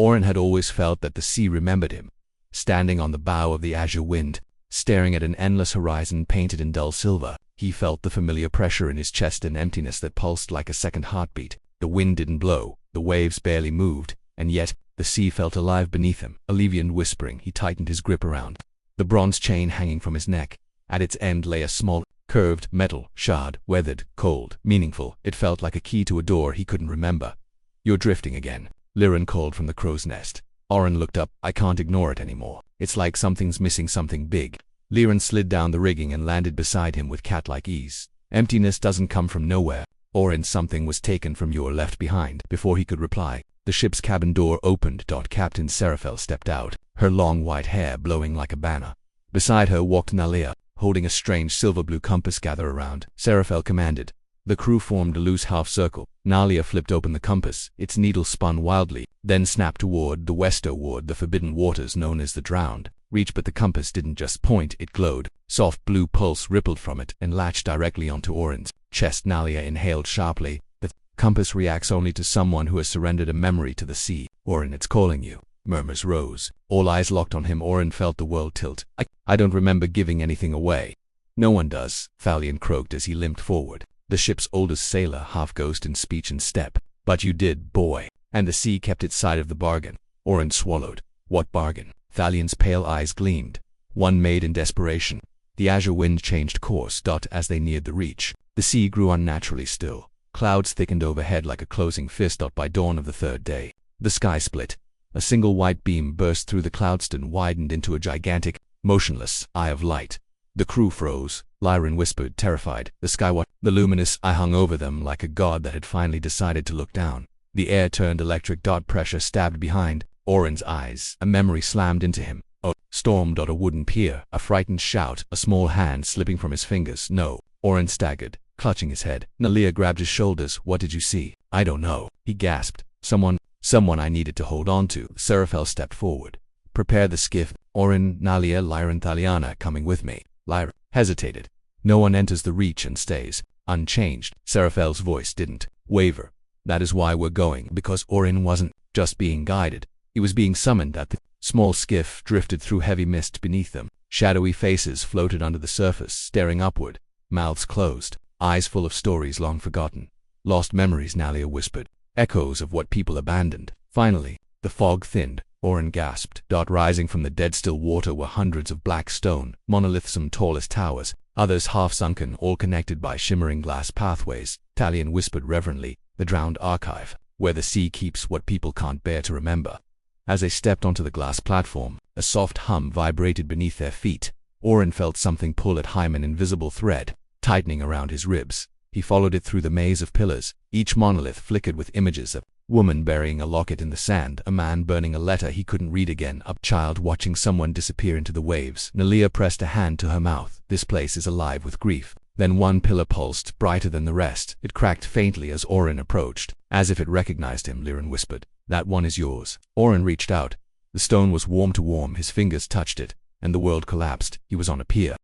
Orin had always felt that the sea remembered him. Standing on the bow of the azure wind, staring at an endless horizon painted in dull silver, he felt the familiar pressure in his chest and emptiness that pulsed like a second heartbeat. The wind didn't blow, the waves barely moved, and yet the sea felt alive beneath him. Alleviant whispering, he tightened his grip around the bronze chain hanging from his neck. At its end lay a small, curved metal shard, weathered, cold, meaningful. It felt like a key to a door he couldn't remember. "You're drifting again," Liren called from the crow's nest. Orin looked up. "I can't ignore it anymore. It's like something's missing something big." Liren slid down the rigging and landed beside him with cat-like ease. "Emptiness doesn't come from nowhere. Orin, something was taken from you or left behind." Before he could reply, the ship's cabin door opened. Captain Serafel stepped out, her long white hair blowing like a banner. Beside her walked Nalia, holding a strange silver-blue compass. "Gather around," Serafel commanded. The crew formed a loose half-circle. Nalia flipped open the compass. Its needle spun wildly, then snapped toward the westward, the forbidden waters known as the Drowned Reach. But the compass didn't just point, it glowed. Soft blue pulse rippled from it and latched directly onto Orin's chest. Nalia inhaled sharply. "The compass reacts only to someone who has surrendered a memory to the sea. Orin, it's calling you." Murmurs rose. All eyes locked on him. Orin felt the world tilt. I don't remember giving anything away." "No one does," Thalion croaked as he limped forward, the ship's oldest sailor, half ghost in speech and step. "But you did, boy. And the sea kept its side of the bargain." Orin swallowed. "What bargain?" Thalion's pale eyes gleamed. "One made in desperation." The azure wind changed course. As they neared the reach, the sea grew unnaturally still. Clouds thickened overhead like a closing fist. By dawn of the third day, the sky split. A single white beam burst through the cloudstone, widened into a gigantic, motionless eye of light. The crew froze. Liren whispered, terrified. "The sky what?" The luminous eye hung over them like a god that had finally decided to look down. The air turned electric. Pressure stabbed behind Orin's eyes. A memory slammed into him. "Oh!" Stormed. A wooden pier. A frightened shout, a small hand slipping from his fingers. "No!" Orin staggered, clutching his head. Nalia grabbed his shoulders. "What did you see?" "I don't know," he gasped. Someone I needed to hold on to." Serafel stepped forward. "Prepare the skiff." "Orin, Nalia, Liren, Thaliana coming with me." Lyra hesitated. "No one enters the Reach and stays unchanged." Serafel's voice didn't waver. "That is why we're going." Because Orin wasn't just being guided. He was being summoned. The small skiff drifted through heavy mist beneath them. Shadowy faces floated under the surface, staring upward, mouths closed, eyes full of stories long forgotten. "Lost memories," Nalia whispered. "Echoes of what people abandoned." Finally, the fog thinned. Orin gasped. Rising from the dead-still water were hundreds of black stone monoliths, some tall as towers, others half-sunken, all connected by shimmering glass pathways. Thalion whispered reverently, "The Drowned Archive, where the sea keeps what people can't bear to remember." As they stepped onto the glass platform, a soft hum vibrated beneath their feet. Orin felt something pull at him, an invisible thread, tightening around his ribs. He followed it through the maze of pillars. Each monolith flickered with images: a woman burying a locket in the sand, a man burning a letter he couldn't read again, a child watching someone disappear into the waves. Nalia pressed a hand to her mouth. "This place is alive with grief." Then one pillar pulsed, brighter than the rest. It cracked faintly as Orin approached. As if it recognized him, Liren whispered, "That one is yours." Orin reached out. The stone was warm to warm. His fingers touched it, and the world collapsed. He was on a pier.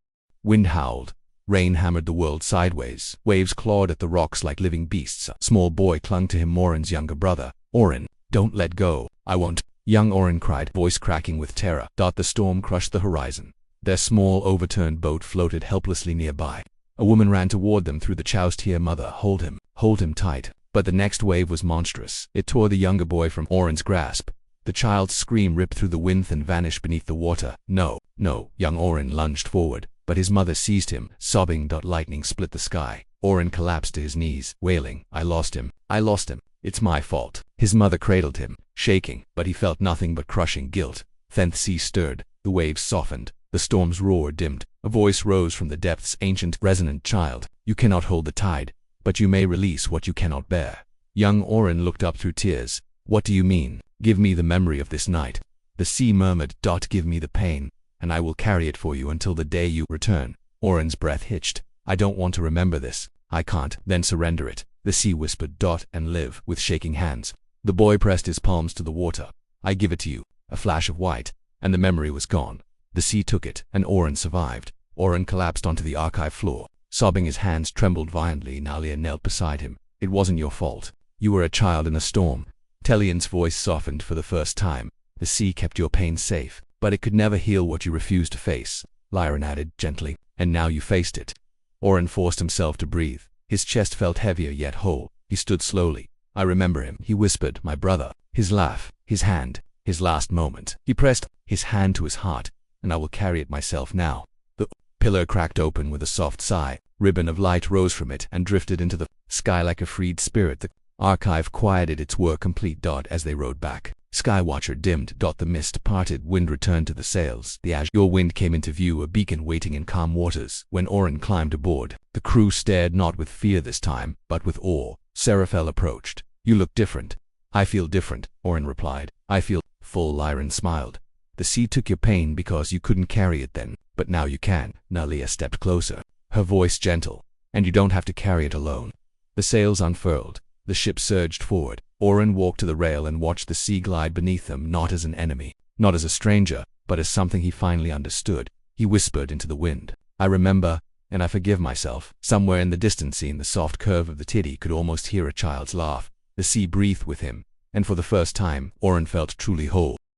Wind howled. Rain hammered the world sideways. Waves clawed at the rocks like living beasts. A small boy clung to him, Orin's younger brother. "Orin, don't let go." "I won't." Young Orin cried, voice cracking with terror. The storm crushed the horizon. Their small, overturned boat floated helplessly nearby. A woman ran toward them through the chows. "Here, mother, hold him tight." But the next wave was monstrous. It tore the younger boy from Orin's grasp. The child's scream ripped through the wind and vanished beneath the water. "No, no." Young Orin lunged forward, but his mother seized him, sobbing. Lightning split the sky. Orin collapsed to his knees, wailing, "I lost him. I lost him. It's my fault." His mother cradled him, shaking, but he felt nothing but crushing guilt. Then the sea stirred, the waves softened, the storm's roar dimmed. A voice rose from the depths, ancient, resonant: "Child, you cannot hold the tide, but you may release what you cannot bear." Young Orin looked up through tears. "What do you mean?" "Give me the memory of this night." The sea murmured, "Give me the pain, and I will carry it for you until the day you return." Orin's breath hitched. "I don't want to remember this." "I can't." "Then surrender it," the sea whispered. "And live." With shaking hands, the boy pressed his palms to the water. "I give it to you." A flash of white, and the memory was gone. The sea took it, and Orin survived. Orin collapsed onto the archive floor, sobbing. His hands trembled violently. Nalia knelt beside him. "It wasn't your fault. You were a child in a storm." Tellion's voice softened for the first time. The sea kept your pain safe, but it could never heal what you refused to face, Lyran added gently. And now you faced it. Orin forced himself to breathe. His chest felt heavier yet whole. He stood slowly. I remember him, he whispered, my brother. His laugh, his hand, his last moment. He pressed his hand to his heart, and I will carry it myself now. The pillar cracked open with a soft sigh. Ribbon of light rose from it and drifted into the sky like a freed spirit. The archive quieted its work complete. As they rowed back, Skywatcher dimmed. The mist parted. Wind returned to the sails. The azure wind came into view, a beacon waiting in calm waters. When Orin climbed aboard, the crew stared not with fear this time, but with awe. Seraphel approached. You look different. I feel different, Orin replied. I feel full. Lyran smiled. The sea took your pain because you couldn't carry it then, but now you can. Nalia stepped closer, her voice gentle. And you don't have to carry it alone. The sails unfurled. The ship surged forward. Orin walked to the rail and watched the sea glide beneath them, not as an enemy, not as a stranger, but as something he finally understood. He whispered into the wind. I remember, and I forgive myself. Somewhere in the distance, in the soft curve of the tide, he could almost hear a child's laugh. The sea breathed with him, and for the first time, Orin felt truly whole.